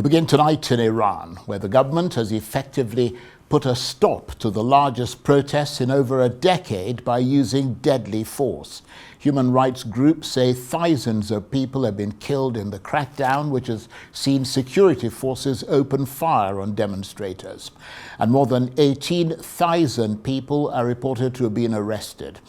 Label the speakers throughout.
Speaker 1: We begin tonight in Iran, where the government has effectively put a stop to the largest protests in over a decade by using deadly force. Human rights groups say thousands of people have been killed in the crackdown, which has seen security forces open fire on demonstrators. And more than 18,000 people are reported to have been arrested.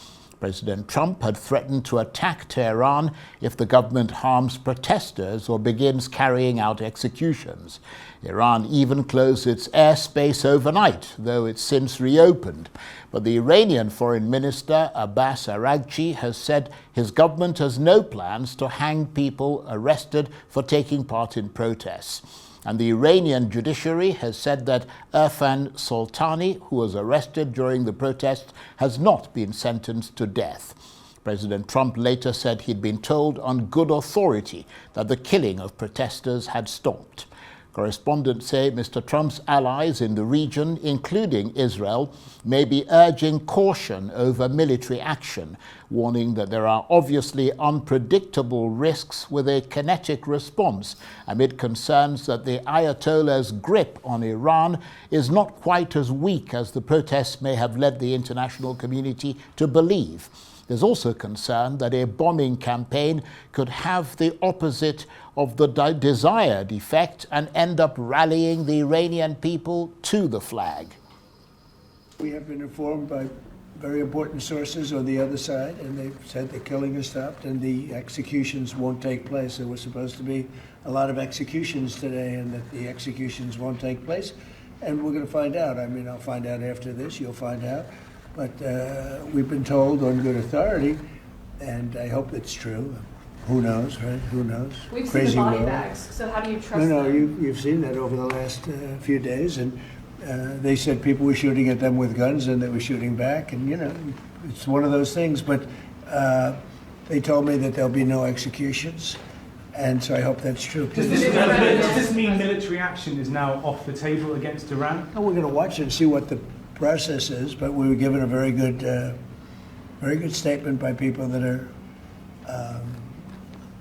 Speaker 1: President Trump had threatened to attack Tehran if the government harms protesters or begins carrying out executions. Iran even closed its airspace overnight, though it's since reopened. But the Iranian Foreign Minister Abbas Araghchi has said his government has no plans to hang people arrested for taking part in protests. And the Iranian judiciary has said that Irfan Soltani, who was arrested during the protests, has not been sentenced to death. President Trump later said he'd been told on good authority that the killing of protesters had stopped. Correspondents say Mr. Trump's allies in the region, including Israel, may be urging caution over military action, warning that there are obviously unpredictable risks with a kinetic response, amid concerns that the Ayatollah's grip on Iran is not quite as weak as the protests may have led the international community to believe. There's also concern that a bombing campaign could have the opposite of the desired effect and end up rallying the Iranian people to the flag.
Speaker 2: We have been informed by very important sources on the other side, and they've said the killing has stopped and the executions won't take place. There was supposed to be a lot of executions today, and that the executions won't take place. And we're going to find out. I mean, I'll find out after this. You'll find out. But we've been told on good authority, and I hope it's true. Who knows, right? Who knows?
Speaker 3: We've
Speaker 2: Crazy
Speaker 3: seen the body
Speaker 2: world.
Speaker 3: bags, so how do you trust
Speaker 2: No,
Speaker 3: them?
Speaker 2: you've seen that over the last few days, and they said people were shooting at them with guns, and they were shooting back, and it's one of those things. But they told me that there'll be no executions, and so I hope that's true.
Speaker 4: Does this mean military action is now off the table against Iran?
Speaker 2: Well, we're going to watch it and see what the process is, but we were given a very good statement by people that are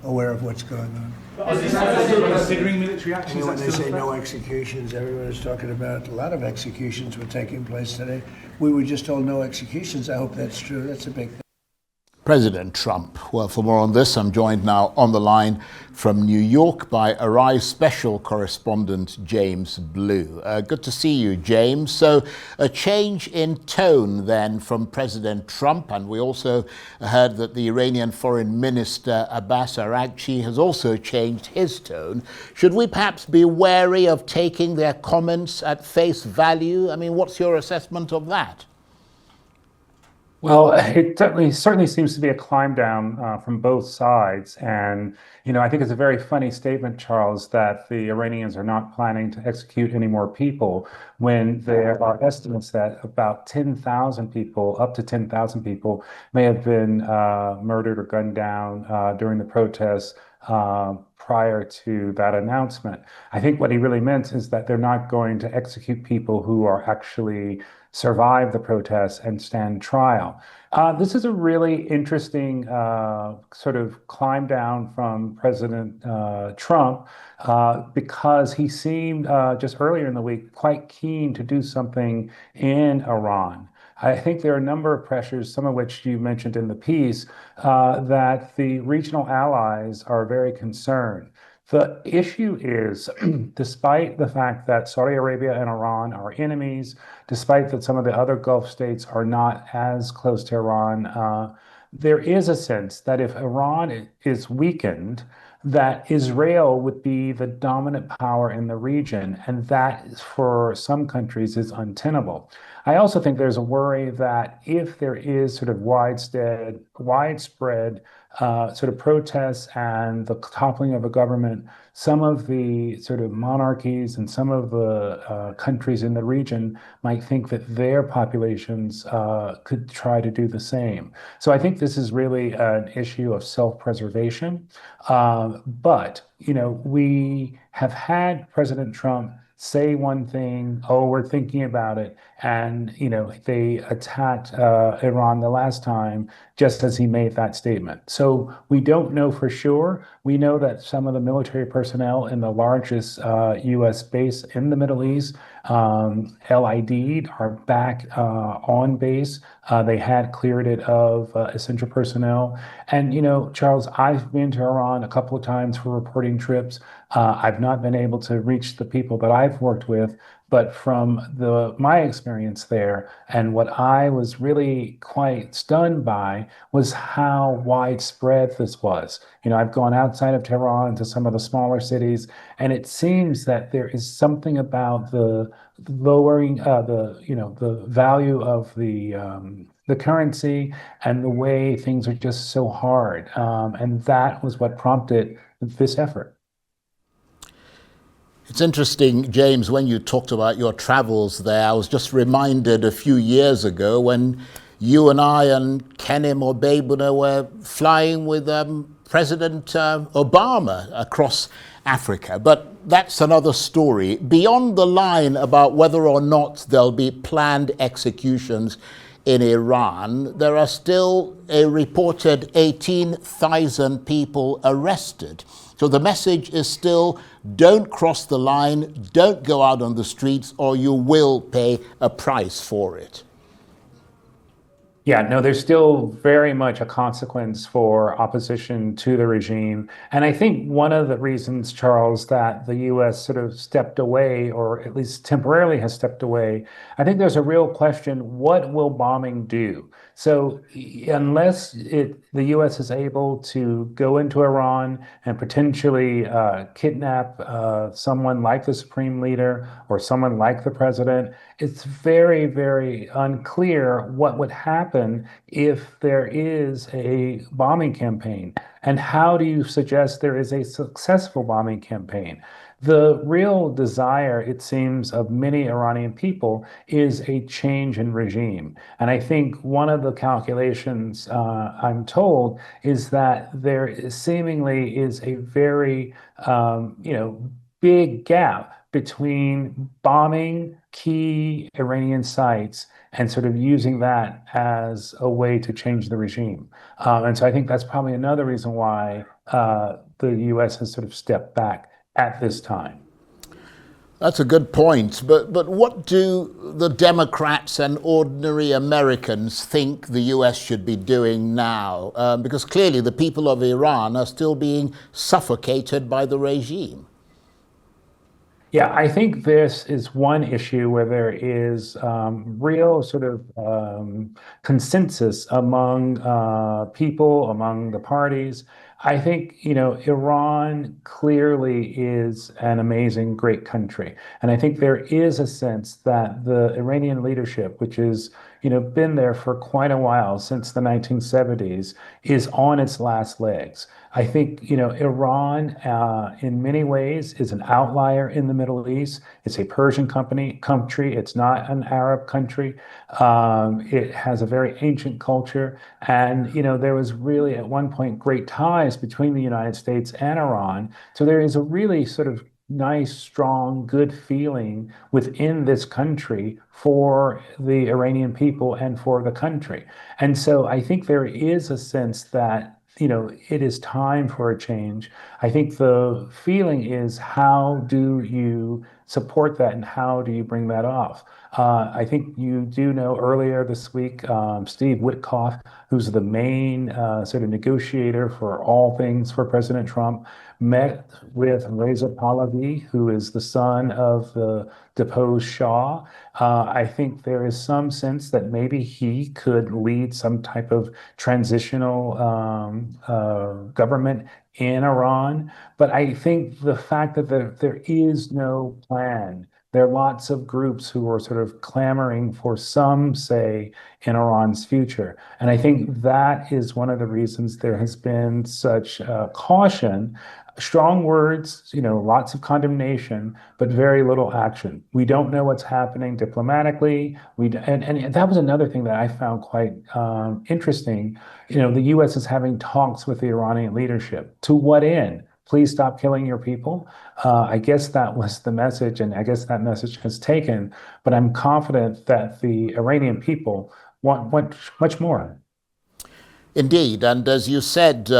Speaker 2: aware of what's going on.
Speaker 4: Are they still considering military action?
Speaker 2: When they say no executions, everyone is talking about a lot of executions were taking place today. We were just told no executions. I hope that's true. That's a big thing.
Speaker 1: President Trump. Well, for more on this, I'm joined now on the line from New York by Arise special correspondent James Blue. Good to see you, James. So a change in tone then from President Trump, and we also heard that the Iranian Foreign Minister Abbas Araghchi has also changed his tone. Should we perhaps be wary of taking their comments at face value? I mean, what's your assessment of that?
Speaker 5: Well, it certainly seems to be a climb down from both sides. And, I think it's a very funny statement, Charles, that the Iranians are not planning to execute any more people when there are estimates that about 10,000 people, up to 10,000 people, may have been murdered or gunned down during the protests prior to that announcement. I think what he really meant is that they're not going to execute people who are actually survive the protests and stand trial. This is a really interesting sort of climb down from President Trump because he seemed just earlier in the week quite keen to do something in Iran. I think there are a number of pressures, some of which you mentioned in the piece, that the regional allies are very concerned. The issue is, despite the fact that Saudi Arabia and Iran are enemies, despite that some of the other Gulf states are not as close to Iran, there is a sense that if Iran is weakened, that Israel would be the dominant power in the region, and that for some countries is untenable. I also think there's a worry that if there is sort of widespread sort of protests and the toppling of a government, some of the sort of monarchies and some of the countries in the region might think that their populations could try to do the same. So I think this is really an issue of self-preservation. But, we have had President Trump say one thing, oh, we're thinking about it, and they attacked Iran the last time just as he made that statement. So we don't know for sure. We know that some of the military personnel in the largest U.S. base in the Middle East, LID, are back on base. They had cleared it of essential personnel. And, Charles, I've been to Iran a couple of times for reporting trips. I've not been able to reach the people that I've worked with, but from my experience there, and what I was really quite stunned by was how widespread this was. I've gone outside of Tehran to some of the smaller cities, and it seems that there is something about the lowering the value of the currency and the way things are just so hard, and that was what prompted this effort.
Speaker 1: It's interesting, James, when you talked about your travels there, I was just reminded a few years ago when you and I and Kenim or Babuna were flying with President Obama across Africa. But that's another story. Beyond the line about whether or not there'll be planned executions in Iran, there are still a reported 18,000 people arrested. So the message is still, don't cross the line, don't go out on the streets, or you will pay a price for it.
Speaker 5: Yeah, no, there's still very much a consequence for opposition to the regime. And I think one of the reasons, Charles, that the US sort of stepped away, or at least temporarily has stepped away, I think there's a real question, what will bombing do? So unless the US is able to go into Iran and potentially kidnap someone like the supreme leader or someone like the president, it's very, very unclear what would happen if there is a bombing campaign. And how do you suggest there is a successful bombing campaign? The real desire, it seems, of many Iranian people is a change in regime. And I think one of the calculations, I'm told, is that there seemingly is a very, big gap between bombing key Iranian sites and sort of using that as a way to change the regime. And so I think that's probably another reason why the US has sort of stepped back at this time.
Speaker 1: That's a good point. But what do the Democrats and ordinary Americans think the US should be doing now? Because clearly the people of Iran are still being suffocated by the regime.
Speaker 5: Yeah, I think this is one issue where there is real sort of consensus among people, among the parties. I think, Iran clearly is an amazing, great country. And I think there is a sense that the Iranian leadership, which has, been there for quite a while, since the 1970s, is on its last legs. I think, Iran, in many ways, is an outlier in the Middle East. It's a Persian country. It's not an Arab country. It has a very ancient culture. And, there was really, at one point, great ties between the United States and Iran. So there is a really sort of nice, strong, good feeling within this country for the Iranian people and for the country. And so I think there is a sense that it is time for a change. I think the feeling is, how do you support that and how do you bring that off? I think you do know earlier this week, Steve Witkoff, who's the main sort of negotiator for all things for President Trump, met with Reza Pahlavi, who is the son of the deposed Shah. I think there is some sense that maybe he could lead some type of transitional government in Iran. But I think the fact that there is no plan, there are lots of groups who are sort of clamoring for some say in Iran's future. And I think that is one of the reasons there has been such caution. Strong words, lots of condemnation, but very little action. We don't know what's happening diplomatically. And that was another thing that I found quite interesting. The U.S. is having talks with the Iranian leadership. To what end? Please stop killing your people. I guess that was the message, and I guess that message has taken. But I'm confident that the Iranian people want much more.
Speaker 1: Indeed, and as you said,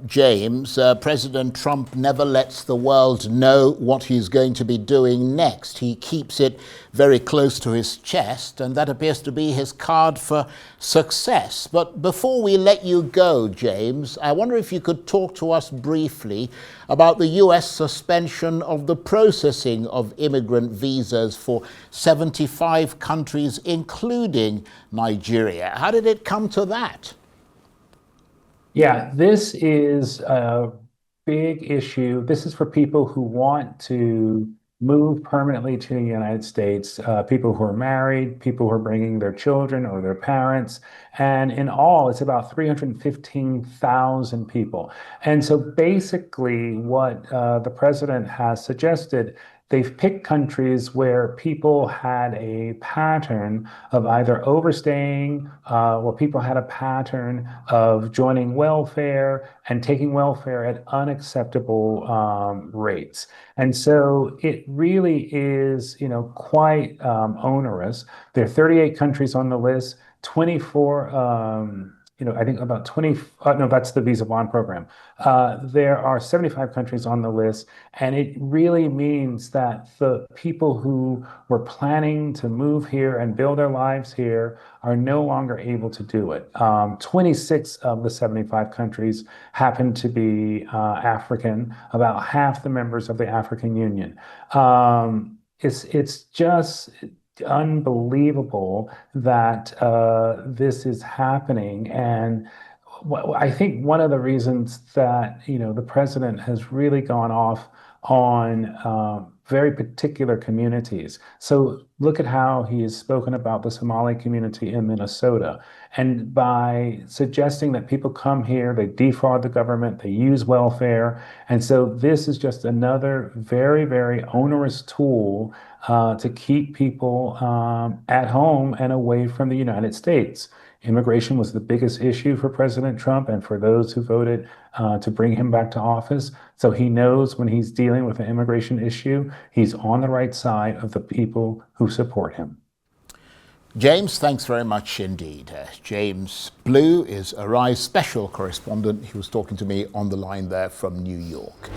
Speaker 1: James, President Trump never lets the world know what he's going to be doing next. He keeps it very close to his chest, and that appears to be his card for success. But before we let you go, James, I wonder if you could talk to us briefly about the US suspension of the processing of immigrant visas for 75 countries, including Nigeria. How did it come to that?
Speaker 5: Yeah, this is a big issue. This is for people who want to move permanently to the United States, people who are married, people who are bringing their children or their parents. And in all, it's about 315,000 people. And so basically, what the president has suggested, they've picked countries where people had a pattern of either overstaying, people had a pattern of joining welfare and taking welfare at unacceptable rates. And so it really is, quite onerous. There are 38 countries on the list, 24, I think about 20, no, that's the visa bond program. There are 75 countries on the list, and it really means that the people who were planning to move here and build their lives here are no longer able to do it. 26 of the 75 countries happen to be African, about half the members of the African Union. It's just unbelievable that this is happening. And I think one of the reasons that the president has really gone off on very particular communities. So look at how he has spoken about the Somali community in Minnesota. And by suggesting that people come here, they defraud the government, they use welfare. And so this is just another very, very onerous tool to keep people at home and away from the United States. Immigration was the biggest issue for President Trump and for those who voted to bring him back to office. So he knows when he's dealing with an immigration issue, he's on the right side of the people who support him.
Speaker 1: James, thanks very much indeed. James Blue is Arise special correspondent. He was talking to me on the line there from New York.